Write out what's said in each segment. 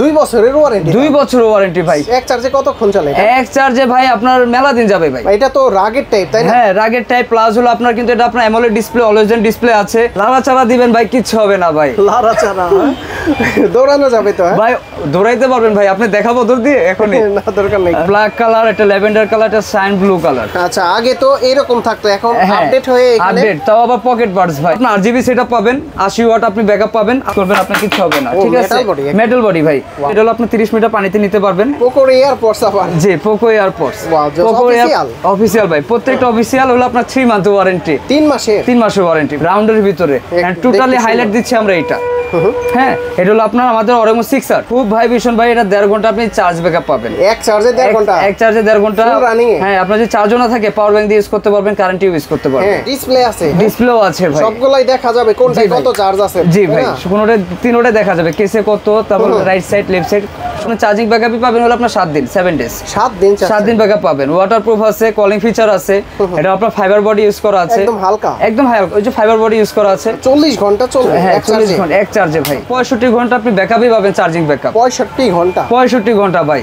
2 বছরের ওয়ারেন্টি। 2 বছরের ওয়ারেন্টি ভাই। এক চার্জে কতক্ষণ চলে? এক চার্জে ভাই আপনার মেলা দিন যাবে ভাই। এটা তো রাগের টাইপ তাই না? হ্যাঁ রাগের টাইপ প্লাস হলো আপনার কিন্তু এটা আপনার অ্যামোলেড ডিসপ্লে, অলওয়েজ ডিসপ্লে আছে। লাড়াচাড়া দিবেন ভাই কিচ্ছু হবে না ভাই। লাড়াচাড়া দৌড়ানো যাবে তো? ভাই দৌড়াইতে পারবেন ভাই। আপনি দেখাবো দৌড় দিয়ে এখনই? না দরকার নেই। ব্ল্যাক কালার, এটা ল্যাভেন্ডার কালার, এটা সাইন ব্লু কালার। আচ্ছা আগে তো এরকম থাকতো, এখন আপডেট হয়ে এখানে আপডেট, তাও আবার পকেট বাডস ভাই। আপনি RGB সেটআপ পাবেন, 80 ওয়াট আপনি ব্যাকআপ পাবেন, করবেন আপনার কিছু হবে না। ঠিক আছে, মেটাল বডি ভাই। এটা হলো আপনি 30 মিটার পানিতে নিতে পারবেন। পোকো এয়ারপডস আবার। জি পোকো এয়ারপডস। পোকো অফিশিয়াল ভাই, প্রত্যেকটা অফিশিয়াল হলো আপনার 3 মান্থ ওয়ারেন্টি। 3 মাসের ওয়ারেন্টি রাউন্ডের ভিতরে। এন্ড টোটালি হাইলাইট দিচ্ছি আমরা এটা। হ্যাঁ এটা হলো আপনার আমাদের অরেমো 6R খুব ভাই ভীষণ ভাই। এটা 1.5 ঘন্টা আপনি চার্জ ব্যাকআপ পাবেন। এক চার্জে 1.5 ঘন্টা? এক চার্জে 1.5 ঘন্টা হ্যাঁ। আপনার যদি চার্জও না থাকে পাওয়ার ব্যাংক দিয়ে ইউজ করতে পারবেন, কারেন্ট ইউজ করতে পারবেন। হ্যাঁ ডিসপ্লে আছে? ডিসপ্লেও আছে ভাই। সবগুলাই দেখা যাবে কোনটায় কত চার্জ আছে? জি ভাই কোনটা তিনটা দেখা যাবে, কেসে কত, তারপর রাইট সাইড লেফট সাইড। আপনি চার্জিং ব্যাকআপই পাবেন হলো আপনার 7 দিন, 7 ডেজ। 7 দিন ব্যাকআপ পাবেন। ওয়াটারপ্রুফ আছে, কলিং ফিচার আছে। এটা আপনার ফাইবার বডি ইউজ করা আছে, একদম হালকা, একদম হালকা। ওই যে ফাইবার বডি ইউজ করা আছে। 40 ঘন্টা চলবে? হ্যাঁ 40 ঘন্টা এক চার্জে ভাই। 65 ঘন্টা আপনি ব্যাকআপই পাবেন, চার্জিং ব্যাকআপ। 65 ঘন্টা? 65 ঘন্টা ভাই।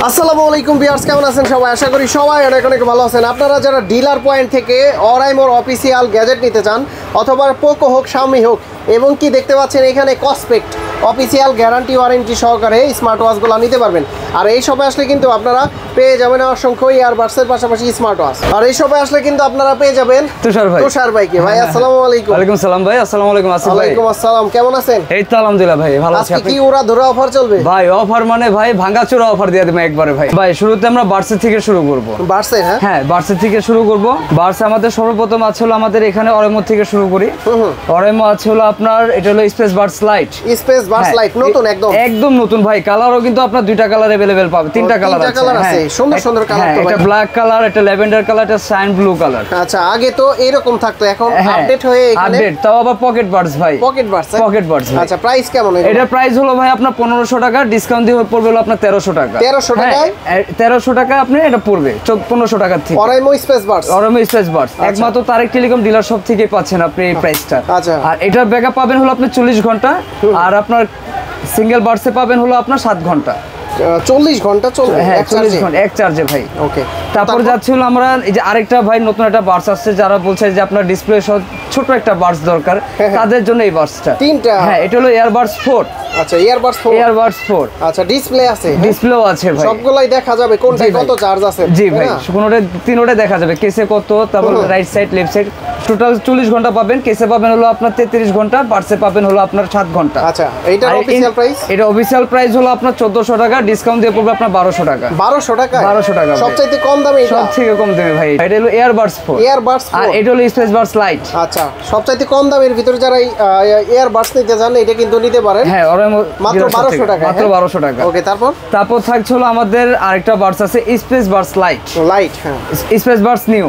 আসসালামু আলাইকুম ভিউয়ার্স, কেমন আছেন সবাই? আশা করি সবাই অনেক অনেক ভালো আছেন। আপনারা যারা ডিলার পয়েন্ট থেকে অরাইমোর অফিসিয়াল গ্যাজেট নিতে চান, অথবা পোকো হোক শাওমি হোক, এবং কি দেখতে পাচ্ছেন এখানে কসপেক্ট অফিসিয়াল গ্যারান্টি ওয়ারেন্টি সহকারে স্মার্ট ওয়াচগুলো নিতে পারবেন। আর এই শপে আসলে কিন্তু আপনারা পেয়ে যাবেন অসংখ্য ইয়ারবাডসের পাশাপাশি স্মার্ট ওয়াচ। আর এই শপে আসলে কিন্তু আপনারা পেয়ে যাবেন তুষার ভাইকে। ভাই আসসালামু আলাইকুম। ওয়ালাইকুম সালাম ভাই। আসসালামু আলাইকুম। ওয়ালাইকুম আসসালাম, কেমন আছেন? এই তো আলহামদুলিল্লাহ ভাই ভালো আছি। আজকে কি ওরা ধরে অফার চলবে ভাই? অফার মানে ভাই ভাঙাচোরা অফার দিয়ে দেব একবারে ভাই। ভাই শুরুতে আমরা বাডসের থেকে শুরু করব। বাডসে? হ্যাঁ বাডসের থেকে শুরু করব। বাডসে আমাদের সর্বপ্রথম আছে হলো আমাদের এখানে অরেমো থেকে শুরু করি। অরেমো আছে হলো আপনার এটা হলো space Buds light. Space Buds light নতুন, একদম নতুন ভাই। কালারও কিন্তু আপনার দুইটা কালার अवेलेबल পাবেন, তিনটা কালার আছে। সুন্দর সুন্দর কালার তো ভাই। এটা ব্ল্যাক কালার, এটা ল্যাভেন্ডার কালার, এটা সাইন ব্লু কালার। আচ্ছা আগে তো এরকম থাকতো, এখন আপডেট হয়ে এখানে আপডেট, তাও আবার পকেট বাডস ভাই। Pocket Buds. আচ্ছা প্রাইস কেমন? এটা প্রাইস হলো ভাই আপনার 1500 টাকা, ডিসকাউন্ট দিয়ে পড়বে হলো আপনার 1300 টাকা। 1300 টাকায়? 1300 টাকা আপনি এটা পড়বে 1500 টাকা থেকে। অরাইমো স্পেস বাডস একমাত্র তারেক টেলিকম ডিলার শপ থেকে পাচ্ছেন আপনি এই প্রাইসটা। আচ্ছা আর এটার ব্যাকআপ পাবেন হলো আপনি 40 ঘন্টা। আর আপনার সিঙ্গেল বাডসে পাবেন হলো আপনার 7 ঘন্টা। 40 ঘন্টা চলবে? হ্যাঁ 40 ঘন্টা এক চার্জে ভাই। ওকে। তারপর যাচ্ছিল আমরা এই যে আরেকটা ভাই নতুন একটা বাডস আসছে, যারা বলছে যে আপনার ডিসপ্লে সহ ছোট একটা বাডস দরকার, তাদের জন্য এই বাডসটা। তিনটা? হ্যাঁ এটা হলো ইয়ারবাডস 4। আচ্ছা ইয়ারবাডস 4। আচ্ছা ডিসপ্লে আছে? ডিসপ্লেও আছে ভাই। সবগুলাই দেখা যাবে কোনটায় কত চার্জ আছে? জি ভাই কোনটা তিনটা দেখা যাবে, কেসে কত, তারপর right side left side. Total 40 ঘন্টা পাবেন। কেসে পাবেন হলো আপনার 33 ঘন্টা, বাডসে পাবেন হলো আপনার 7 ঘন্টা। আচ্ছা এইটার অফিশিয়াল প্রাইস? এটা অফিশিয়াল প্রাইস হলো আপনার 1400 টাকা, ডিসকাউন্ট দিয়ে পড়বে আপনার 1200 টাকা। 1200 টাকা? 1200 টাকা সবচাইতে কম দামে এটা? সবথেকে কম দামে ভাই। এটা হলো ইয়ারবাডস 4। আর এটা হলো স্পেস বাডস লাইট। আচ্ছা সবচাইতে কম দামের ভিতরে যারা ইয়ারবাডস নিতে চান এটা কিন্তু নিতে পারেন। হ্যাঁ মাত্র 1200 টাকা। মাত্র 1200 টাকা। ওকে। তারপর থাকছে হলো আমাদের আরেকটা বাডস আছে স্পেস বাডস লাইট। হ্যাঁ স্পেস বাডস নিউ।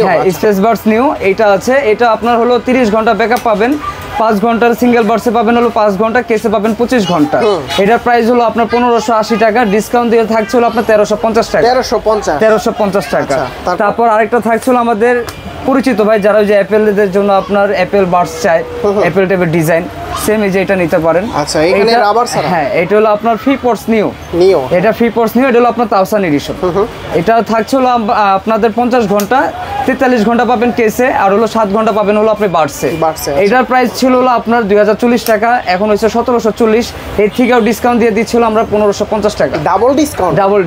হ্যাঁ স্পেস বাডস নিউ এটা আছে। এটা আপনার হলো 30 ঘন্টা ব্যাকআপ পাবেন। 5 ঘন্টার সিঙ্গেল বাডসে পাবেন হলো 5 ঘন্টা, কেসে পাবেন 25 ঘন্টা। এটার প্রাইস হলো আপনার 1580 টাকা, ডিসকাউন্ট দিয়ে থাকছে হলো আপনার 1350 টাকা। 1350 টাকা। তারপর আরেকটা থাকছে হলো আমাদের পরিচিত ভাই, যারা ওই যে অ্যাপেলদের জন্য আপনার অ্যাপেল বাডস চায়, অ্যাপেল টাইপের ডিজাইন, সেম এই যে এটা নিতে পারেন। আচ্ছা এখানে রাবার ছাড়া? হ্যাঁ এটা হলো আপনার ফ্রিপোর্টস নিউ। এটা ফ্রিপোর্টস নিউ, এটা হলো আপনার 1000 এডিশন। এটা থাকছে হলো আপনাদের 50 ঘন্টা, 43 ঘন্টা পাবেন কেসে, আর হলো 7 ঘন্টা পাবেন হলো আপনি বাডসে। এটার প্রাইস ছিল হলো আপনার 2040 টাকা, এখন হচ্ছে 1740। এর থেকেও ডিসকাউন্ট দিয়ে দিচ্ছিল আমরা 1550 টাকা। ডাবল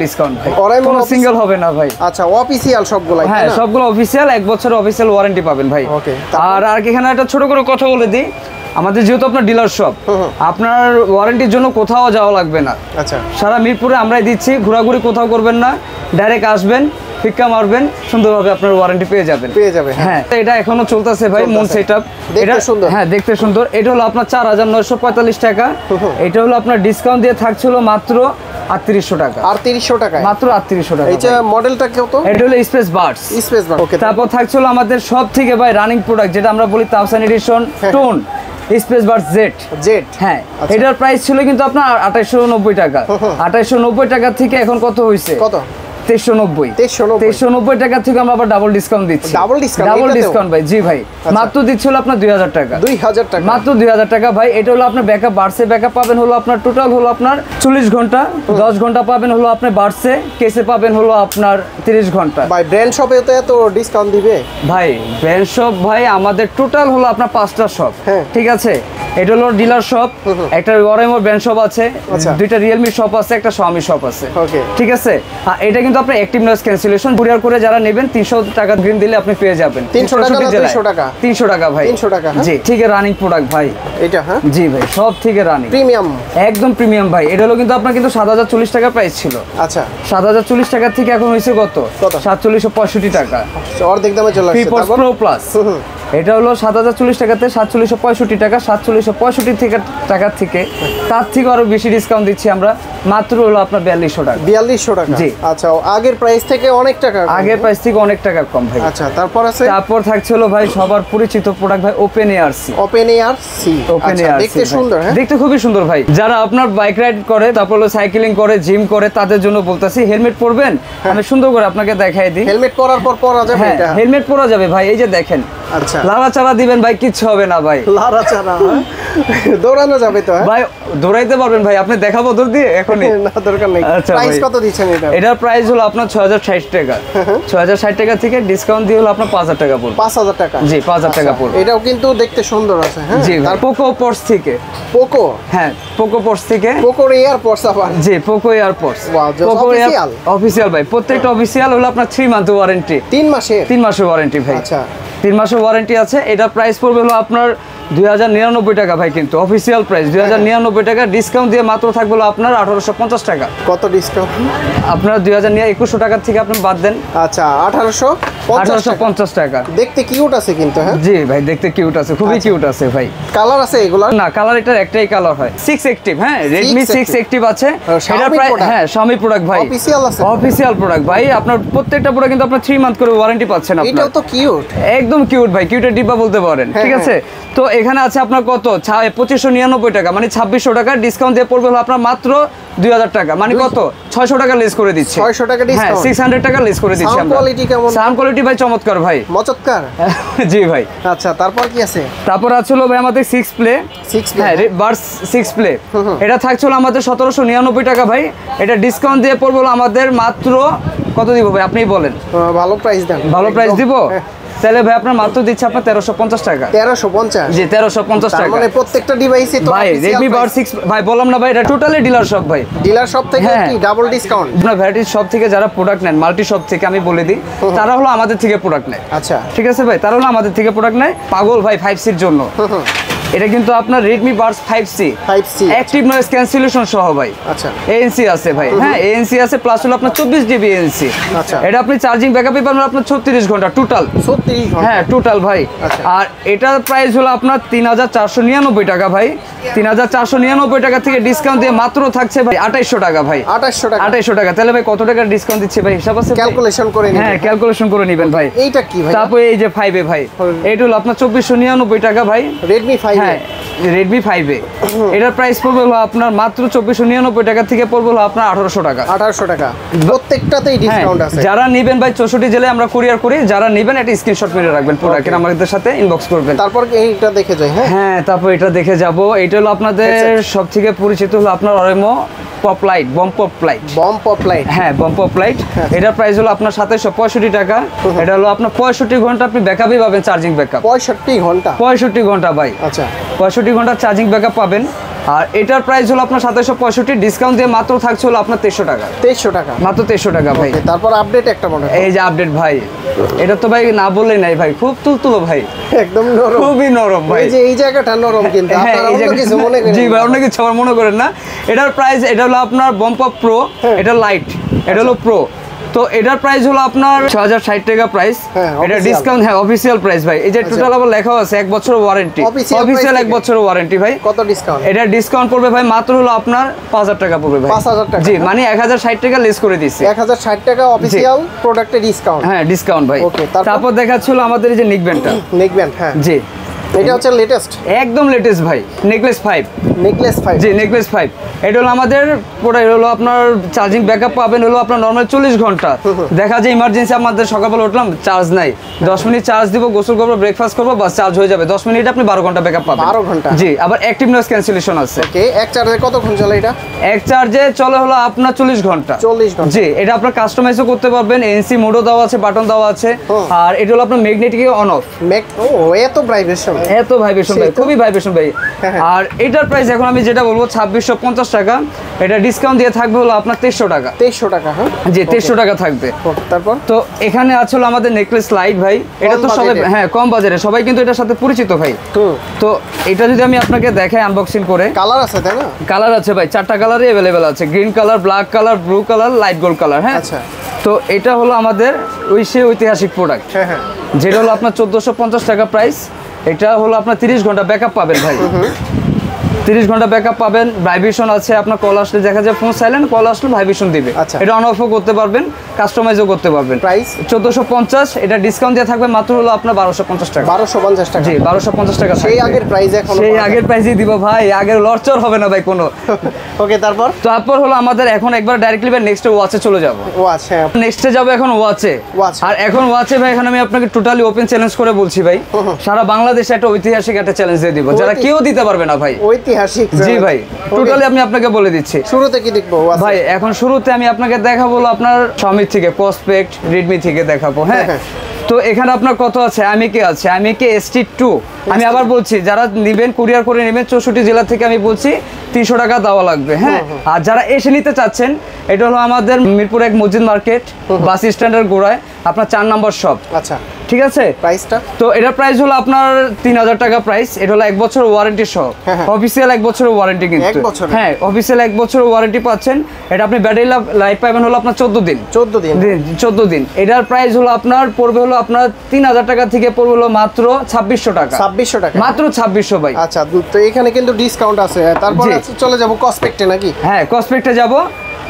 ডিসকাউন্ট ভাই। কোনো সিঙ্গেল হবে না ভাই। আচ্ছা অফিশিয়াল সবগুলো? হ্যাঁ সবগুলো অফিশিয়াল, 1 বছরের অফিশিয়াল ওয়ারেন্টি পাবেন ভাই। আর এখানে একটা ছোট করে কথা বলে দিই, আমাদের যেহেতু আপনার ডিলার শপ, আপনার ওয়ারেন্টির জন্য কোথাও যাওয়া লাগবে না। আচ্ছা সারা মিরপুরে আমরাই দিচ্ছি, ঘোরাঘুরি কোথাও করবেন না, ডাইরেক্ট আসবেন, ফিক্কা মারবেন, সুন্দরভাবে আপনার ওয়ারেন্টি পেয়ে যাবেন। হ্যাঁ এটা এখনো চলতেছে ভাই, মূল সেটআপ। এটা সুন্দর, হ্যাঁ দেখতে সুন্দর। এটা হলো আপনার 4945 টাকা। এটা হলো আপনার ডিসকাউন্ট দিয়ে থাকছিল মাত্র 3800 টাকা। 3800 টাকা? মাত্র 3800 টাকা। এটা মডেলটা কত? এটা হলো স্পেস বাডস। ওকে। তারপর থাকছিল আমাদের সব থেকে ভাই রানিং প্রোডাক্ট, যেটা আমরা বলি 1000 edition tone space buds Z. হ্যাঁ এটার প্রাইস ছিল কিন্তু আপনার 2890 টাকা। 2890 টাকা থেকে এখন কত হইছে? কত? 2390 2390 টাকা থেকে আমরা আবার ডাবল ডিসকাউন্ট দিচ্ছি। ডাবল ডিসকাউন্ট ভাই, জি ভাই। মাত্র দিচ্ছি হলো আপনার 2000 টাকা। 2000 টাকা, মাত্র 2000 টাকা ভাই। এটা হলো আপনার ব্যাকআপ বাড়ছে, ব্যাকআপ পাবেন হলো আপনার টোটাল হলো আপনার 40 ঘন্টা, 10 ঘন্টা পাবেন হলো আপনি বাড়ছে, কেসে পাবেন হলো আপনার 30 ঘন্টা। ভাই ব্র্যান্ড শপে তো এত ডিসকাউন্ট দিবে ভাই? ব্র্যান্ড শপ ভাই আমাদের টোটাল হলো আপনার 5টা শপ, ঠিক আছে? এটা হলো ডিলার শপ, একটা ওরাইমো ব্র্যান্ড শপ আছে, দুইটা রিয়েলমি শপ আছে, একটা শাওমি শপ আছে, ঠিক আছে? এটা কিন্তু আপনার অ্যাক্টিভ নয়েজ ক্যান্সেলেশন কুরিয়ার করে যারা নেবেন 300 টাকা গ্রিন দিলে আপনি পেয়ে যাবেন। 300 টাকা না 300 টাকা? 300 টাকা ভাই। 300 টাকা, জি, ঠিক আছে। রানিং প্রোডাক্ট ভাই এটা, হ্যাঁ জি ভাই, সব থেকে রানিং প্রিমিয়াম, একদম প্রিমিয়াম ভাই। এটা হলো কিন্তু আপনার কিন্তু 7040 টাকা প্রাইস ছিল। আচ্ছা, 7040 টাকা থেকে এখন হয়েছে কত? 4765 টাকা, অর্ধেক দামে চলে আসছে। তারপর প্রো প্লাস এটা হলো 7040 টাকাতে 4765 টাকা, 4765 টাকা থেকে তার থেকে আরো বেশি ডিসকাউন্ট দিচ্ছি আমরা, মাত্র হলো আপনার 4200 টাকা। 4200 টাকা, জি। আচ্ছা, আগের প্রাইস থেকে অনেক টাকা, আগের প্রাইস থেকে অনেক টাকা কম ভাই। আচ্ছা, তারপর আছে, তারপর থাকছে হলো ভাই সবার পরিচিত প্রোডাক্ট ভাই, open air C. Open air C, আচ্ছা, দেখতে সুন্দর, হ্যাঁ দেখতে খুবই সুন্দর ভাই। যারা আপনার বাইক রাইড করে, তারপর হলো সাইক্লিং করে, জিম করে, তাদের জন্য বলতাছি হেলমেট পরবেন, আমি সুন্দর করে আপনাকে দেখাই দিই। হেলমেট পরার পর পরা যাবে এটা? হেলমেট পরা যাবে ভাই, এই যে দেখেন। আচ্ছা, লাড়াচাড়া দিবেন ভাই, কিচ্ছু হবে না ভাই। লাড়াচাড়া দৌড়ানো যাবে তো? ভাই দৌড়াইতে পারবেন ভাই, আপনি দেখাবো দৌড় দিয়ে এখনই? না, দরকার নেই। আচ্ছা, প্রাইস কত দিচ্ছেন এটা? এটার প্রাইস হলো আপনার 6060 টাকা। 6060 টাকা থেকে ডিসকাউন্ট দিয়ে হলো আপনার 5000 টাকা পড়বে। 5000 টাকা, জি, 5000 টাকা পড়বে। এটাও কিন্তু দেখতে সুন্দর আছে, হ্যাঁ জি। আর পোকো পডস থেকে, পোকো, হ্যাঁ পোকো পডস থেকে, পোকো এয়ারপডস আবার, জি পোকো এয়ারপডস, পোকো অফিশিয়াল ভাই। প্রত্যেকটা অফিশিয়াল হলো আপনার 3 মান্থ ওয়ারেন্টি, 3 মাসের ওয়ারেন্টি ভাই। আচ্ছা, 3 মাসের ওয়ারেন্টি আছে। এটা প্রাইস পড়বে হলো আপনার 2099 টাকা ভাই, কিন্তু অফিসিয়াল প্রাইস 2099 টাকা। ডিসকাউন্ট দিয়ে মাত্র থাকবে হলো আপনার 1850 টাকা। কত ডিসকাউন্ট? আপনার 2100 টাকা থেকে আপনি বাদ দেন। আচ্ছা, 1850 টাকা। দেখতে কিউট আছে কিন্তু, হ্যাঁ জি ভাই, দেখতে কিউট আছে, খুবই কিউট আছে ভাই। কালার আছে এগুলা? না, কালার এটার একটাই কালার হয়, 6 অ্যাক্টিভ, হ্যাঁ Redmi 6 অ্যাক্টিভ আছে। এটা প্রায়, হ্যাঁ শাওমি প্রোডাক্ট ভাই, অফিশিয়াল আছে, অফিশিয়াল প্রোডাক্ট ভাই। আপনার প্রত্যেকটা প্রোডাক্ট কিন্তু আপনার 3 মান্থ করে ওয়ারেন্টি পাচ্ছেন আপনি। এটাও তো কিউট, একদম কিউট ভাই, কিউটের ডিব্বা বলতে পারেন, ঠিক আছে? তো এখানে আছে আপনার কত 2599 টাকা, মানে 2600 টাকা। ডিসকাউন্ট দিয়ে পড়বে হলো আপনার মাত্র 2000 টাকা, মানে কত 600 টাকা লেস করে দিচ্ছি। 600 টাকা ডিসকাউন্ট, হ্যাঁ 600 টাকা লেস করে দিচ্ছি আমরা। কোয়ালিটি কেমন? সাউন্ড কোয়ালিটি ভাই চমৎকার ভাই, মচৎকার। জি ভাই। আচ্ছা, তারপর কি আছে? তারপর আছে হলো ভাই আমাদের 6 প্লে, হ্যাঁ বাডস 6 প্লে। এটা থাকছে হলো আমাদের 1799 টাকা ভাই। এটা ডিসকাউন্ট দিয়ে পড়বে হলো আমাদের মাত্র কত দিব ভাই, আপনিই বলেন। ভালো প্রাইস দেন। ভালো প্রাইস দিব? তাহলে ভাই আপনার মাত্র দিচ্ছে আপনার 1350 টাকা। 1350? জি 1350 টাকা। মানে প্রত্যেকটা ডিভাইসে তো ভাই Redmi Buds 6 ভাই বললাম না ভাই, এটা টোটালি ডিলার শপ ভাই। ডিলার শপ থেকে কি ডাবল ডিসকাউন্ট? আপনার ভ্যারাইটি শপ থেকে যারা প্রোডাক্ট নেন, মাল্টি শপ থেকে আমি বলে দিই, তারা হলো আমাদের থেকে প্রোডাক্ট নেয়। আচ্ছা, ঠিক আছে ভাই, তারা হলো আমাদের থেকে প্রোডাক্ট নেয়। পাগল ভাই 5C এর জন্য। এটা কিন্তু আপনার Redmi Buds 5C active noise cancellation সহ ভাই। আচ্ছা, ANC আছে ভাই, হ্যাঁ ANC আছে, প্লাস হলো আপনার 24 GB ANC। আচ্ছা, এটা আপনি চার্জিং ব্যাকআপ পাবেন আপনার 36 ঘন্টা টোটাল। 36 ঘন্টা, হ্যাঁ টোটাল ভাই। আর এটার প্রাইস হলো আপনার 3499 টাকা ভাই। 3499 টাকা থেকে ডিসকাউন্ট দিয়ে মাত্র থাকছে ভাই 2800 টাকা ভাই। 2800 টাকা। তাহলে ভাই কত টাকার ডিসকাউন্ট দিচ্ছে ভাই, হিসাব আছে? ক্যালকুলেশন করে নিবেন। হ্যাঁ ক্যালকুলেশন করে নেবেন ভাই। এইটা কি ভাই? তারপর এই যে 5 এ ভাই, এটা হলো আপনার 2499 টাকা ভাই। Redmi 5, হ্যাঁ Redmi 5 এ এটার প্রাইস পড়বে হলো আপনার মাত্র 2499 টাকা থেকে পড়বে হলো আপনার 1800 টাকা। 1800 টাকা। প্রত্যেকটাতেই ডিসকাউন্ট আছে। যারা নেবেন ভাই 64 জেলায় আমরা কুরিয়ার করি। যারা নেবেন একটা স্ক্রিনশট মেরে রাখবেন, প্রোডাক্টের আমাদের সাথে ইনবক্স করবেন। তারপর এইটা দেখে যাই। হ্যাঁ তারপর এটা দেখে যাব। এটা হলো আপনাদের সবথেকে পরিচিত হলো আপনার অরেমো pop light, bomb pop light. হ্যাঁ বম পপ লাইট। এটার প্রাইস হলো আপনার 2765 টাকা। এটা হলো আপনার 65 ঘন্টা আপনি ব্যাকআপই পাবেন, চার্জিং ব্যাকআপ। 65 ঘন্টা ভাই। আচ্ছা, 65 ঘন্টা চার্জিং ব্যাকআপ পাবেন। আর এটার প্রাইস হলো আপনার 2765, ডিসকাউন্ট দিয়ে মাত্র থাকছে হলো আপনার 2300 টাকা। 2300 টাকা, মাত্র 2300 টাকা ভাই। তারপর আপডেট একটা মনে হয়, এই যে আপডেট ভাই, এটা তো ভাই না বললেই নাই ভাই, খুব তুলতুলো ভাই, একদম নরম, খুবই নরম ভাই। এই যে এই জায়গাটা নরম, কিন্তু আপনারা অন্য কিছু মনে করেন? জি ভাই, অন্য কিছু আবার মনে করেন না। এটার প্রাইস, এটা হলো আপনার বম পপ প্রো, এটা লাইট, এটা হলো প্রো। তো এটার প্রাইস হলো আপনার 6060 টাকা প্রাইস। এটা ডিসকাউন্ট, হ্যাঁ অফিশিয়াল প্রাইস ভাই। এই যে টোটাল আবার লেখা আছে 1 বছর ওয়ারেন্টি, অফিশিয়াল 1 বছর ওয়ারেন্টি ভাই। কত ডিসকাউন্ট? এটা ডিসকাউন্ট পড়বে ভাই মাত্র হলো আপনার 5000 টাকা পড়বে ভাই। 5000 টাকা? জি, মানে 1060 টাকা লেস করে দিয়েছি। 1060 টাকা অফিশিয়াল প্রোডাক্টে ডিসকাউন্ট। হ্যাঁ ডিসকাউন্ট ভাই। ওকে, তারপর দেখাচ্ছিল আমাদের এই যে নিকব্যান্ডটা। নিকব্যান্ড, হ্যাঁ জি এটা হচ্ছে লেটেস্ট, একদম লেটেস্ট ভাই। নেকলেস 5, নেকলেস 5, জি নেকলেস 5। এটা হলো আমাদের প্রোডাক্ট, হলো আপনার চার্জিং ব্যাকআপ পাবেন হলো আপনার নরমাল 40 ঘন্টা। দেখা যায় ইমার্জেন্সি আমাদের সকালবেলা উঠলাম চার্জ নাই, 10 মিনিট চার্জ দিব, গোসল করবো, ব্রেকফাস্ট করবো, বাস চার্জ হয়ে যাবে। 10 মিনিট আপনি 12 ঘন্টা ব্যাকআপ পাবেন। 12 ঘন্টা, জি। আবার অ্যাক্টিভ নয়েজ ক্যান্সেলেশন আছে। ওকে, এক চার্জে কতক্ষণ চলে এটা? এক চার্জে চলে হলো আপনার 40 ঘন্টা। 40 ঘন্টা, জি। এটা আপনার কাস্টমাইজও করতে পারবেন, এনসি মোডও দেওয়া আছে, বাটন দেওয়া আছে। আর এটা হলো আপনার ম্যাগনেটিক অন অফ। ও এত ভাইব্রেশন, এত ভাইব্রেশন ভাই, খুবই ভাইব্রেশন ভাই। আর এটার প্রাইস এখন আমি যেটা বলবো 2650 টাকা। এটা ডিসকাউন্ট দিয়ে থাকবে হলো আপনার 2300 টাকা। 2300 টাকা, হ্যাঁ জি 2300 টাকা থাকবে। তারপর তো এখানে আছে হলো আমাদের নেকলেস লাইট ভাই। এটা তো সবাই, হ্যাঁ কম বাজারে, সবাই কিন্তু এটার সাথে পরিচিত ভাই। তো এটা যদি আমি আপনাকে দেখাই আনবক্সিং করে, কালার আছে তাই না? কালার আছে ভাই, 4টা কালারই অ্যাভেলেবেল আছে। Green colour, black colour, blue colour, light gold colour. হ্যাঁ আচ্ছা। তো এটা হলো আমাদের সেই ঐতিহাসিক প্রোডাক্ট, যেটা হলো আপনার 1450 টাকা প্রাইস। এটা হলো আপনার 30 ঘন্টা ব্যাকআপ পাবেন ভাই। 30 ঘন্টা ব্যাকআপ পাবেন। ভাইব্রেশন আছে, আপনার কল আসলে দেখা যায় ফোন সাইলেন্ট, কল আসলে ভাইব্রেশন দিবে। এটা অন অফও করতে পারবেন, কাস্টমাইজও করতে পারবেন। প্রাইস 1450। এটা ডিসকাউন্ট দিয়ে থাকবে মাত্র হলো আপনার 1250 টাকা। 1250 টাকা, জি 1250 টাকা। সেই আগের প্রাইস এখন, সেই আগের প্রাইসই দিব ভাই, আগের লরচর হবে না ভাই কোনো। ওকে, তারপর হলো আমাদের এখন একবার ডাইরেক্টলি ভাই নেক্সট ওয়াচে চলে যাব। ও আচ্ছা, নেক্সটে যাব এখন ওয়াচে। আর এখন ওয়াচে ভাই, এখন আমি আপনাকে টোটালি ওপেন চ্যালেঞ্জ করে বলছি ভাই, সারা বাংলাদেশে একটা ঐতিহাসিক একটা চ্যালেঞ্জ দিয়ে দিব, যারা কেউ দিতে পারবে না ভাই। ঐতিহাসিক, জি ভাই, টোটালি আমি আপনাকে বলে দিচ্ছি। শুরুতে কি দেখবো ভাই? এখন শুরুতে আমি আপনাকে দেখাবো আপনার Xiaomi থেকে, প্রসপেক্ট, Redmi থেকে দেখাবো। হ্যাঁ তো এখানে আপনার কত আছে? আমিকে আছে, আমিকে ST2। আমি আবার বলছি, যারা নেবেন কুরিয়ার করে নেবেন 64 জেলা থেকে, আমি বলছি 300 টাকা দেওয়া লাগবে। হ্যাঁ আর যারা এসে নিতে চাচ্ছেন, এটা হলো আমাদের মিরপুর 1 মসজিদ মার্কেট, বাস স্ট্যান্ডের গোড়ায়, আপনার 4 নম্বর শপ। আচ্ছা, ঠিক আছে। প্রাইসটা তো এটার প্রাইস হলো আপনার 3000 টাকা প্রাইস। এটা হলো 1 বছর ওয়ারেন্টি সহ, অফিসিয়াল 1 বছরের ওয়ারেন্টি কিন্তু। হ্যাঁ অফিসিয়াল 1 বছরের ওয়ারেন্টি পাচ্ছেন। এটা আপনি ব্যাটারি লাইফ পাবেন হলো আপনার 14 দিন। 14 দিন। এটার প্রাইস হলো আপনার পড়বে হলো আপনার 3000 টাকা থেকে পড়বে হলো মাত্র 2600 টাকা। 2600 টাকা, মাত্র 2600 ভাই। আচ্ছা, তো এখানে কিন্তু ডিসকাউন্ট আছে। তারপর চলে যাব কসপেক্টে নাকি? হ্যাঁ কসপেক্টে যাব।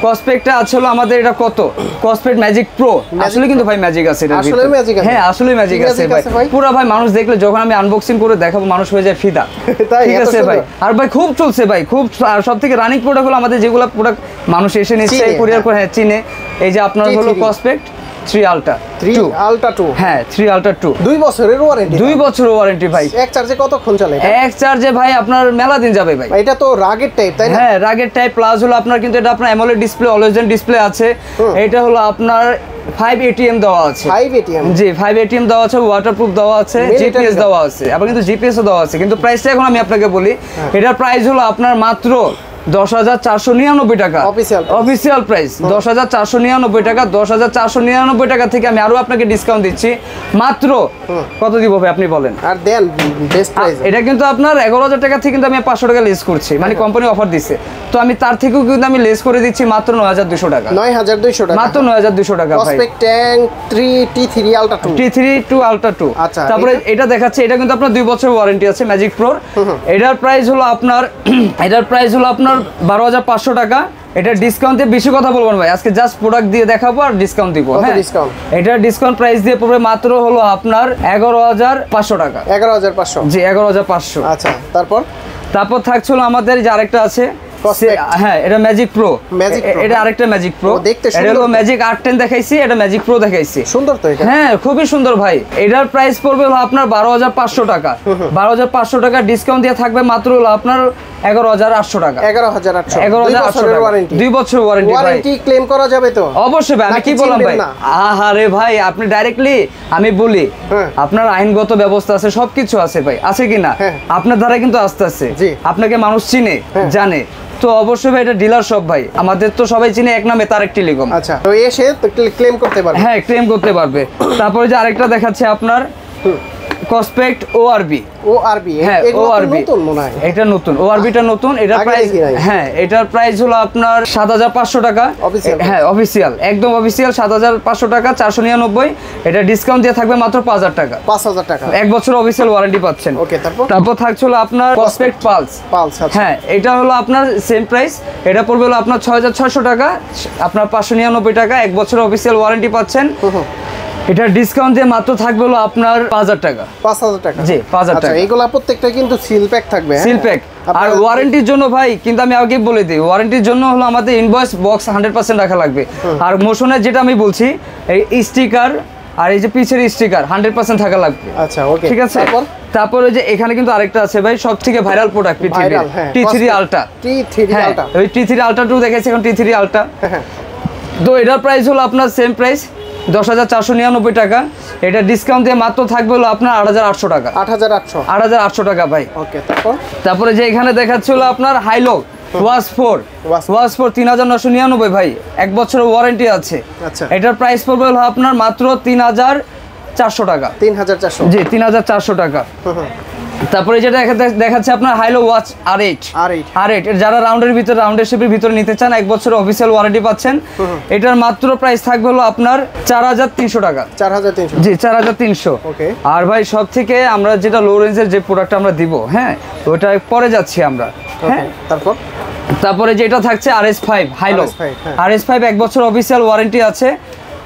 কসপেক্টটা আছে হলো আমাদের, এটা কত? কসপেক্ট ম্যাজিক প্রো। আসলে কিন্তু ভাই ম্যাজিক আছে এটা, আসলে ম্যাজিক আছে। হ্যাঁ আসলে ম্যাজিক আছে ভাই। পুরো ভাই মানুষ দেখলে, যখন আমি আনবক্সিং করে দেখাবো, মানুষ হয়ে যায় ফিদা। ঠিক আছে ভাই। আর ভাই খুব চলছে ভাই, খুব। আর সবথেকে রানিং প্রোডাক্ট হলো আমাদের, যেগুলো প্রোডাক্ট মানুষ এসে নিচ্ছে কুরিয়ার করে, হ্যাঁ চিনে। এই যে আপনার হলো কসপেক্ট 3 Ultra 2। হ্যাঁ 3 Ultra 2, 2 বছরের ওয়ারেন্টি। 2 বছরের ওয়ারেন্টি ভাই। এক চার্জে কতক্ষণ চলে? এক চার্জে ভাই আপনার মেলা দিন যাবে ভাই। এটা তো রাগের টাইপ তাই না? হ্যাঁ রাগের টাইপ, প্লাস হলো আপনার কিন্তু এটা আপনার অ্যামোলেড ডিসপ্লে, অলওয়েজ ডিসপ্লে আছে। এটা হলো আপনার 5 ATM দেওয়া আছে। 5 ATM, জি 5 ATM দেওয়া আছে, ওয়াটারপ্রুফ দেওয়া আছে, জিপিএস দেওয়া আছে, আবার কিন্তু জিপিএসও দেওয়া আছে। কিন্তু প্রাইসটা এখন আমি আপনাকে বলি, এটার প্রাইস হলো আপনার মাত্র 10,499 টাকা। অফিসিয়াল প্রাইস 10,499 টাকা। 10,499 টাকা থেকে আমি আরো আপনাকে ডিসকাউন্ট দিচ্ছি, মাত্র কত দিব ভাই আপনি বলেন? আর দেন বেস্ট প্রাইস। এটা কিন্তু আপনার 11,000 টাকা থেকে কিন্তু আমি 500 টাকা লেস করছি, মানে কোম্পানি অফার দিছে। তো আমি তার থেকেও কিন্তু আমি লেস করে দিচ্ছি মাত্র 9,200 টাকা। 9,200 টাকা, মাত্র 9,200 টাকা ভাই। প্রসপেক্ট ট্যাং 3 T3 Ultra 2, T3 2 Ultra 2। আচ্ছা, তারপরে এটা দেখাচ্ছে, এটা কিন্তু আপনার 2 বছরের ওয়ারেন্টি আছে ম্যাজিক প্রোর। এটার প্রাইস হলো আপনার 12,500 টাকা। এটা ডিসকাউন্ট দিয়ে বেশি কথা বলবো না ভাই, আজকে জাস্ট প্রোডাক্ট দিয়ে দেখাবো আর ডিসকাউন্ট দিব। হ্যাঁ এটা ডিসকাউন্ট প্রাইস দিয়ে পড়বে মাত্র হলো আপনার 11,500 টাকা। 11,500, জি 11,500। আচ্ছা, তারপর থাকছিল আমাদের যে আরেকটা আছে, হ্যাঁ এটা ম্যাজিক প্রো। এটা আরেকটা ম্যাজিক প্রো, এটা হলো ম্যাজিক R10 দেখাইছি, এটা ম্যাজিক প্রো দেখাইছি। সুন্দর তো এটা, হ্যাঁ খুবই সুন্দর ভাই। এটার প্রাইস পড়বে হলো আপনার 12,500 টাকা। 12,500 টাকা ডিসকাউন্ট দিয়ে থাকবে মাত্র হলো আপনার 11,800 টাকা। 11,800 ওয়ারেন্টি, 2 বছর ওয়ারেন্টি। ওয়ারেন্টি ক্লেম করা যাবে তো? অবশ্যই ভাই। আমি কি বললাম ভাই? আহারে ভাই, আপনি ডাইরেক্টলি আমি বলি, আপনার আইনগত ব্যবস্থা আছে, সবকিছু আছে ভাই, আছে কি না? আপনার দ্বারা কিন্তু আস্তে আস্তে আপনাকে মানুষ চিনে, জানে। তো অবশ্যই ভাই এটা ডিলার শপ ভাই, আমাদের তো সবাই চিনে এক নামে তারেক টেলিকম। আচ্ছা, তো এসে ক্লেম করতে পারবে? হ্যাঁ ক্লেম করতে পারবে। তারপরে যে আরেকটা দেখাচ্ছে আপনার কসপেক্ট ORB। হ্যাঁ ORB নতুন মনে হয়, এটা নতুন, ORBটা নতুন। এটার প্রাইস, হ্যাঁ এটার প্রাইস হলো আপনার 7,500 টাকা। হ্যাঁ অফিসিয়াল, একদম অফিসিয়াল 7,500 টাকা, 499। এটা ডিসকাউন্ট দিয়ে থাকবে মাত্র 5,000 টাকা। 5,000 টাকা, 1 বছর অফিসিয়াল ওয়ারেন্টি পাচ্ছেন। ওকে, তারপর থাকছিল আপনার কসপেক্ট পালস। হ্যাঁ এটা হলো আপনার সেম প্রাইস, এটা পড়বে হলো আপনার 6,600 টাকা, আপনার 599 টাকা, 1 বছর অফিসিয়াল ওয়ারেন্টি পাচ্ছেন। এটা ডিসকাউন্ট দিয়ে মাত্র থাকবে হলো আপনার 5000 টাকা। 5000 টাকা? জি 5000 টাকা। এগুলা প্রত্যেকটা কিন্তু সিল প্যাক থাকবে। Seal pack. আর ওয়ারেন্টির জন্য ভাই কিন্তু আমি আগে বলে দিই, ওয়ারেন্টির জন্য হলো আমাদের ইনভয়েস বক্স 100% রাখা লাগবে। আর মোশনের যেটা আমি বলছি এই স্টিকার আর এই যে পিছের স্টিকার 100% থাকা লাগবে। আচ্ছা ওকে, ঠিক আছে। তারপর ওই যে এখানে কিন্তু আরেকটা আছে ভাই, সবথেকে ভাইরাল প্রোডাক্ট পৃথিবীর T3 Ultra। ওই T3 Ultra 2 দেখাইছি, এখন T3 Ultra। তো এটার প্রাইস হলো আপনার সেম প্রাইস 10,499 টাকা। এটা ডিসকাউন্ট দিয়ে মাত্র থাকবে হলো আপনার 8,800 টাকা। 8,800 টাকা ভাই। ওকে, তারপরে যে এখানে দেখাচ্ছে হলো আপনার হাইলো ওয়াশ 4 3,999 ভাই, 1 বছরের ওয়ারেন্টি আছে। আচ্ছা, এটার প্রাইস পড়বে হলো আপনার মাত্র 3,400 টাকা। 3,400? জি 3,400 টাকা। তারপরে যেটা দেখাচ্ছে আপনার হাইলো ওয়াচ R8 যারা রাউন্ডের শেপের ভিতরে নিতে চান, 1 বছরের অফিসিয়াল ওয়ারেন্টি পাচ্ছেন। এটার মাত্র প্রাইস থাকবে হলো আপনার 4,300 টাকা। 4,300? জি 4,300। ওকে। আর ভাই সব থেকে আমরা যেটা লো রেঞ্জের যে প্রোডাক্ট আমরা দিব, হ্যাঁ ওটা পরে যাচ্ছি আমরা। হ্যাঁ, তারপরে যেটা থাকছে RS5 হাইলো। RS5 1 বছর অফিসিয়াল ওয়ারেন্টি আছে।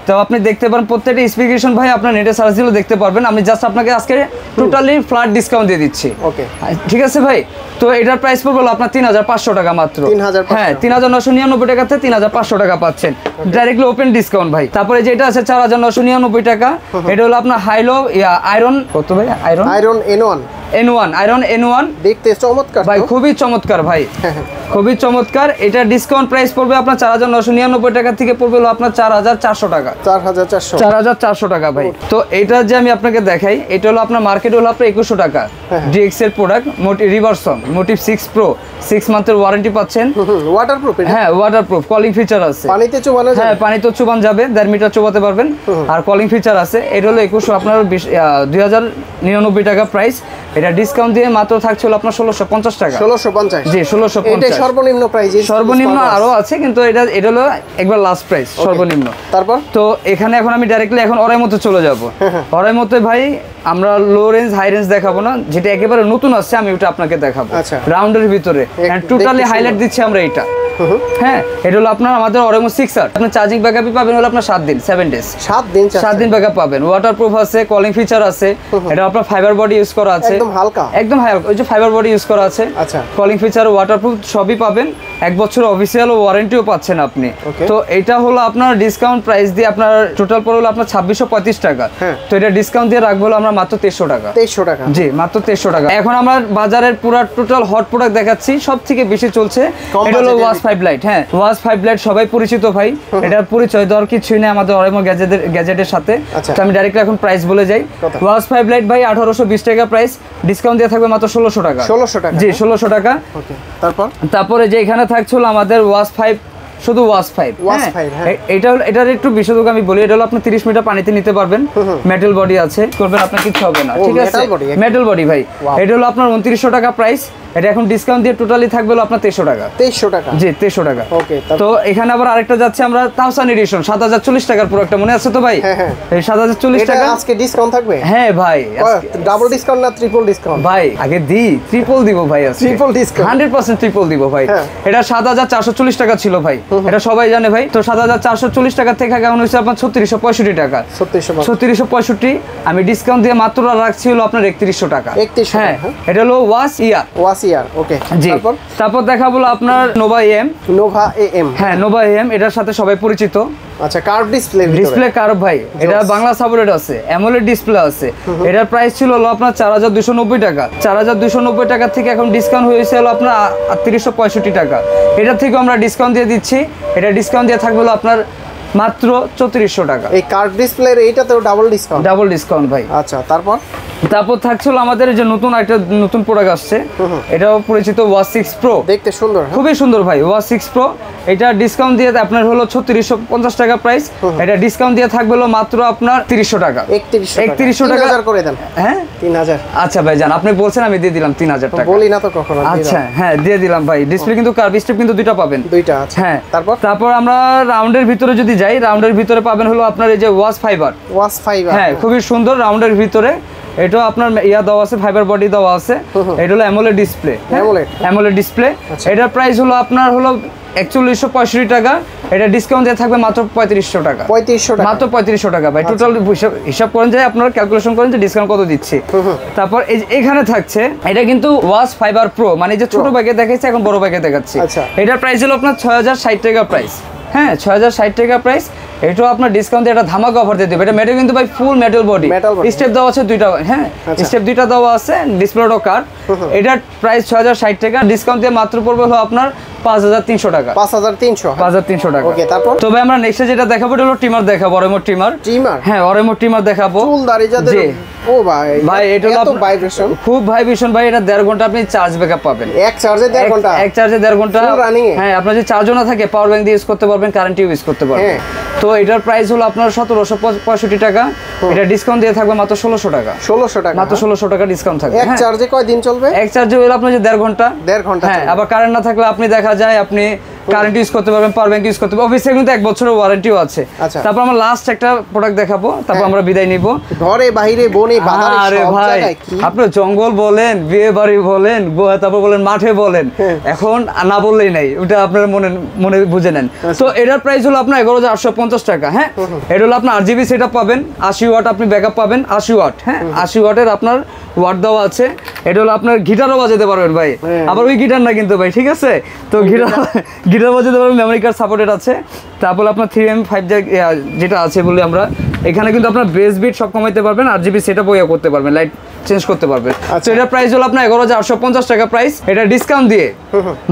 তো আপনি দেখতে পারেন প্রত্যেকটা স্পেসিফিকেশন ভাই আপনার নেটে সার্চ দিলে দেখতে পারবেন। আমি জাস্ট আপনাকে আজকে টোটালি ফ্ল্যাট ডিসকাউন্ট দিয়ে দিচ্ছি। ওকে, ঠিক আছে ভাই। তো এটার প্রাইস পড়বে আপনার 3,500 টাকা মাত্র। হ্যাঁ 3,999 টাকাতে 3,500 টাকা পাচ্ছেন, ডাইরেক্টলি ওপেন ডিসকাউন্ট ভাই। তারপরে যেটা আছে 4,999 টাকা, এটা হলো আপনার হাইলো আয়রন কত ভাই, আয়রন N1 দেখতে চমৎকার ভাই, খুবই চমৎকার ভাই, খুবই চমৎকার। এটা ডিসকাউন্ট প্রাইস পড়বে আপনার 4,999 টাকা থেকে পড়বে হলো আপনার 4,400 টাকা। 4,400 টাকা ভাই। তো এটা যে আমি আপনাকে দেখাই, এটা হলো আপনার মার্কেট হলো আপনার 2100 টাকা। DX এর প্রোডাক্ট, রিভার্সন মোটিভ 6 Pro 6 মান্থের ওয়ারেন্টি পাচ্ছেন। ওয়াটারপ্রুফ? হ্যাঁ ওয়াটারপ্রুফ, কলিং ফিচার আছে। পানিতে চুবানো যাবে? হ্যাঁ পানিতে চুবান যাবে, 1.5 মিটার চুবাতে পারবেন। আর কলিং ফিচার আছে। এটা হলো 2100 আপনার 2,099 টাকা প্রাইস। এটা ডিসকাউন্ট দিয়ে মাত্র থাকছিল আপনার 1,650 টাকা। 1,650? জি 1,650। এটা সর্বনিম্ন প্রাইস? সর্বনিম্ন আরো আছে, কিন্তু এটা হলো একবার লাস্ট প্রাইস সর্বনিম্ন। তারপর তো এখানে এখন আমি ডাইরেক্টলি এখন অরাইমোতে চলে যাব। অরাইমোতে ভাই আমরা লো রেঞ্জ হাই রেঞ্জ দেখাবো না, যেটা একেবারে নতুন আসছে আমি ওটা আপনাকে দেখাবো। আচ্ছা, রাউন্ডের ভিতরে টোটালি হাইলাইট দিচ্ছি আমরা এটা। হ্যাঁ এটা হলো আপনার আমাদের অরাইমো 6R। আপনি চার্জিং ব্যাকআপই পাবেন হলো আপনার 7 দিন 7 ডেজ। 7 দিন ব্যাকআপ পাবেন। ওয়াটারপ্রুফ আছে, কলিং ফিচার আছে। এটা আপনার ফাইবার বডি ইউজ করা আছে, একদম হালকা ওই যে ফাইবার বডি ইউজ করা আছে। আচ্ছা, কলিং ফিচার ওয়াটারপ্রুফ সবই পাবেন। 1 বছর অফিসিয়াল ওয়ারেন্টিও পাচ্ছেন আপনি। তো এটা হলো আপনার ডিসকাউন্ট প্রাইস দিয়ে আপনার টোটাল পড়ে হলো আপনার 2,635 টাকা। তো এটা ডিসকাউন্ট দিয়ে রাখবো আমরা মাত্র 300 টাকা। 300 টাকা? জি মাত্র 300 টাকা। এখন আমরা বাজারের পুরো টোটাল হট প্রোডাক্ট দেখাচ্ছি, সব থেকে বেশি চলছে এটা হলো ওয়াশ 5 লাইট। হ্যাঁ ওয়াশ 5 লাইট সবাই পরিচিত ভাই, এটার পরিচয় দেওয়ার কিছুই নেই আমাদের অরাইমো গ্যাজেটের সাথে। তো আমি ডাইরেক্টলি এখন প্রাইস বলে যাই। ওয়াশ 5 লাইট ভাই 1,820 টাকা প্রাইস, ডিসকাউন্ট দিয়ে থাকবে মাত্র 1,600 টাকা। 1,600 টাকা? জি 1,600 টাকা। তারপরে যে এখানে থাকছিল আমাদের ওয়াশ 5, শুধু ওয়াশ 5। এটার একটু বিশদক আমি বলি। এটা হলো আপনি 30 মিটার পানিতে নিতে পারবেন, মেটাল বডি আছে, করবেন আপনার কিছু হবে না। ঠিক আছে, মেটাল বডি ভাই। এটা হলো আপনার 2,900 টাকা প্রাইস। এটা এখন ডিসকাউন্ট দিয়ে টোটালি থাকবে হলো আপনার 300 টাকা। 300 টাকা? জি 300 টাকা। ওকে। তো এখানে আবার আরেকটা যাচ্ছে আমরা 1000 এডিশন 7,040 টাকার প্রোডাক্টটা মনে আছে তো ভাই? এই 7,040 টাকা আজকে ডিসকাউন্ট থাকবে? হ্যাঁ ভাই। ডাবল ডিসকাউন্ট না ট্রিপল ডিসকাউন্ট? ভাই আগে ট্রিপল দিব ভাই, আজকে ট্রিপল ডিসকাউন্ট 100% ট্রিপল দিব ভাই। এটা 7,440 টাকা ছিল ভাই, এটা সবাই জানে ভাই। তো 7,440 টাকা থেকে এখন হচ্ছে আপনার 3,665 টাকা। 3,665 আমি ডিসকাউন্ট দিয়ে মাত্র রাখছি হলো আপনার 3,100 টাকা। হ্যাঁ এটা হলো ওয়াশ ইয়ার। ওকে। তারপর দেখা বলো আপনার নোভা AM। হ্যাঁ নোভা AM, এটার সাথে সবাই পরিচিত। আচ্ছা, কার্ভ ডিসপ্লে কার্ভ ভাই। এটা বাংলা সাপোর্টেড আছে, অ্যামোলেড ডিসপ্লে আছে। এটার প্রাইস ছিল হলো আপনার 4,290 টাকা। 4,290 টাকা থেকে এখন ডিসকাউন্ট হয়েছে হলো আপনার 3,665 টাকা। এটা থেকে আমরা ডিসকাউন্ট দিয়ে দিচ্ছি। এটা ডিসকাউন্ট দিয়ে থাকবে হলো আপনার মাত্র 3,400 টাকা। এই কার্ভ ডিসপ্লের এইটাতেও ডাবল ডিসকাউন্ট ভাই। আচ্ছা, তারপর থাকছিল আমাদের যে নতুন প্রোডাক্ট আসছে, এটাও পরিচিত ওয়াশ 6 Pro। দেখতে সুন্দর, খুবই সুন্দর ভাই। ওয়াশ 6 Pro এটা ডিসকাউন্ট দিয়ে আপনার হলো 3,650 টাকা প্রাইস। এটা ডিসকাউন্ট দিয়ে থাকবে হলো মাত্র আপনার 3,000 টাকা। 3,100 টাকা করে দেন। হ্যাঁ 3,000। আচ্ছা ভাই জান, আপনি বলছেন আমি দিয়ে দিলাম 3,000 টাকা। বলি না তো কখনো। আচ্ছা হ্যাঁ দিয়ে দিলাম ভাই। ডিসপ্লে কিন্তু কার্ভ স্ট্রিপ কিন্তু দুইটা পাবেন। আচ্ছা হ্যাঁ। তারপর আমরা রাউন্ডের ভিতরে যদি যাই, রাউন্ডের ভিতরে পাবেন হলো আপনার এই যে ওয়াশ ফাইবার। হ্যাঁ খুবই সুন্দর রাউন্ডের ভিতরে। এটা আপনার দেওয়া আছে, ফাইবার বডি দেওয়া আছে। এটা হলো অ্যামোলেড ডিসপ্লে। এটার প্রাইস হলো আপনার হলো 4165 টাকা, এটা ডিসকাউন্ট দিয়ে থাকবে মাত্র 3500 টাকা। 3500 টাকা, মাত্র 3500 টাকা ভাই। টোটাল হিসাব করেন যে আপনারা ক্যালকুলেশন করেন যে ডিসকাউন্ট কত দিচ্ছি। তারপর এই এখানে থাকছে, এটা কিন্তু ওয়াশ ফাইবার প্রো, মানে যে ছোট ব্যাগে দেখাচ্ছি এখন বড় ব্যাগে দেখাচ্ছি। এটার প্রাইস হলো আপনার 6060 টাকা প্রাইস। হ্যাঁ, 6060 টাকা প্রাইস। এটাও আপনার ডিসকাউন্ট দিয়ে একটা ধামাকা অফার দিয়ে দেবে। এটা মেটাল কিন্তু ভাই ফুল মেটাল বডি, স্টেপ দেওয়া আছে দুইটা। হ্যাঁ, স্টেপ দুইটা দেওয়া আছে, ডিসপ্লেটাও কার। এটার প্রাইস 6060 টাকা, ডিসকাউন্ট দিয়ে মাত্র পড়বে হলো আপনার 5300 টাকা। 5300 টাকা। ওকে, তারপর তবে আমরা নেক্সটে যেটা দেখাবো এটা হলো ট্রিমার দেখাবো, অরেমো ট্রিমার। হ্যাঁ, অরেমো ট্রিমার দেখাবো। চুল দাড়ি যাদের, ও ভাই ভাই এটা এত ভাইব্রেশন, খুব ভাইব্রেশন ভাই। এটা 1.5 ঘন্টা আপনি চার্জ ব্যাকআপ পাবেন। এক চার্জে 1.5 ঘন্টা, এক চার্জে 1.5 ঘন্টা রানিং। হ্যাঁ, আপনার যদি চার্জও না থাকে পাওয়ার ব্যাংক দিয়ে ইউজ করতে পারবেন, কারেন্ট ইউজ করতে পারবেন। তো এটার প্রাইস হলো আপনার 1765 টাকা। এটা ডিসকাউন্ট দিয়ে থাকবে মাত্র 1600 টাকা। 1600 টাকা, মাত্র 1600 টাকা ডিসকাউন্ট থাকবে। এক চার্জে কয় দিন চলবে? এক চার্জে হলো আপনার যে 1.5 ঘন্টা। 1.5 ঘন্টা। হ্যাঁ, আবার কারেন্ট না থাকলে আপনি দেখা যায় আপনি কারেন্ট ইউজ করতে পারবেন, পাওয়ার ব্যাংক ইউজ করতে পারবেন। অফিসে কিন্তু 1 বছরের ওয়ারেন্টিও আছে। তারপর আমরা লাস্ট একটা প্রোডাক্ট দেখাবো, তারপর আমরা বিদায় নিব। ঘরে বাইরে বনে বাজারে সব জায়গায় আপনি জঙ্গল বলেন, বিয়ে বাড়ি বলেন, তারপর বলেন মাঠে বলেন, এখন না বললেই নাই, ওটা আপনার মনে বুঝে নেন। তো এটার প্রাইস হলো আপনার 11850 টাকা। হ্যাঁ, এটা হলো আপনার RGB সেটআপ পাবেন, 80 ওয়াট আপনি ব্যাকআপ পাবেন, 80 ওয়াট। হ্যাঁ, 80 ওয়াটের আপনার ওয়াট দেওয়া আছে। এটা হলো আপনার গিটারও বাজাতে পারবেন ভাই, আবার ওই গিটার না কিন্তু ভাই, ঠিক আছে? তো গিটার বাজাতে পারবেন, মেমোরি কার্ড সাপোর্টেড আছে। তারপর আপনার 3M 5 যেটা আছে বলে আমরা এখানে কিন্তু আপনার বেস বিট সব কমাইতে পারবেন, RGB সেটআপ ইয়া করতে পারবেন, লাইট চেঞ্জ করতে পারবেন। তো এটার প্রাইস হলো আপনার 11850 টাকা প্রাইস। এটা ডিসকাউন্ট দিয়ে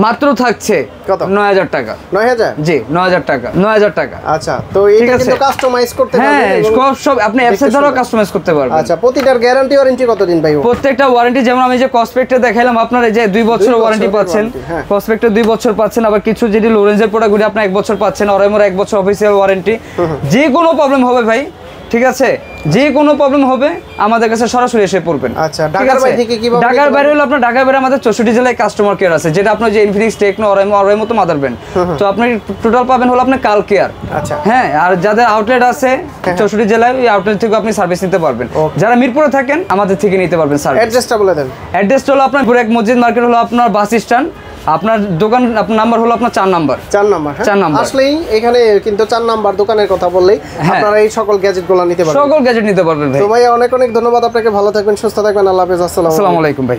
মাত্র থাকছে কত? 9000 টাকা। 9000? জি, 9000 টাকা। 9000 টাকা। আচ্ছা, তো এটা কিন্তু কাস্টমাইজ করতে পারবেন। হ্যাঁ, সব আপনি অ্যাপসের দ্বারা কাস্টমাইজ করতে পারবেন। আচ্ছা, প্রতিটার গ্যারান্টি ওয়ারেন্টি কতদিন ভাই? প্রত্যেকটা ওয়ারেন্টি, যেমন আমি যে কসপেক্টে দেখাইলাম আপনার, এই যে 2 বছরের ওয়ারেন্টি পাচ্ছেন, কসপেক্টে 2 বছর পাচ্ছেন। আবার কিছু যদি লোরেন্সের প্রোডাক্টগুলি আপনি 1 বছর পাচ্ছেন, অরেমোর 1 বছর অফিসিয়াল ওয়ারেন্টি। যে কোনো প্রবলেম হবে ভাই, ঠিক আছে, যে কোনো প্রবলেম হবে আমাদের কাছে সরাসরি এসে পড়বেন। আচ্ছা, ঢাকার বাইরে থেকে কিভাবে? ঢাকার বাইরে হলো আপনার, ঢাকার বাইরে আমাদের 64 জেলায় কাস্টমার কেয়ার আছে, যেটা আপনার যে ইনফিনিক্স, টেকনো, অরেমো তো মাদারব্যান্ড। তো আপনি টোটাল পাবেন হলো আপনি কাল কেয়ার। আচ্ছা, হ্যাঁ, আর যাদের আউটলেট আছে 64 জেলায়, ওই আউটলেট থেকে আপনি সার্ভিস নিতে পারবেন। যারা মিরপুরে থাকেন আমাদের থেকে নিতে পারবেন সার্ভিস। অ্যাড্রেসটা বলে দেন। অ্যাড্রেসটা হলো আপনার পুরো এক মসজিদ মার্কেট, হলো আপনার বাস স্ট্যান্ড। আপনার দোকান, আপনার নাম্বার হলো আপনার 4 নাম্বার। 4 নাম্বার। 4 নাম্বার আসলেই এখানে কিন্তু 4 নাম্বার দোকানের কথা বললেই আপনারা এই সকল গ্যাজেটগুলো নিতে পারবেন। সকল গ্যাজেট নিতে পারবেন ভাই। তো ভাই অনেক অনেক ধন্যবাদ আপনাকে, ভালো থাকবেন, সুস্থ থাকবেন, আল্লাহ হাফেজ, আসসালামু আলাইকুম ভাই।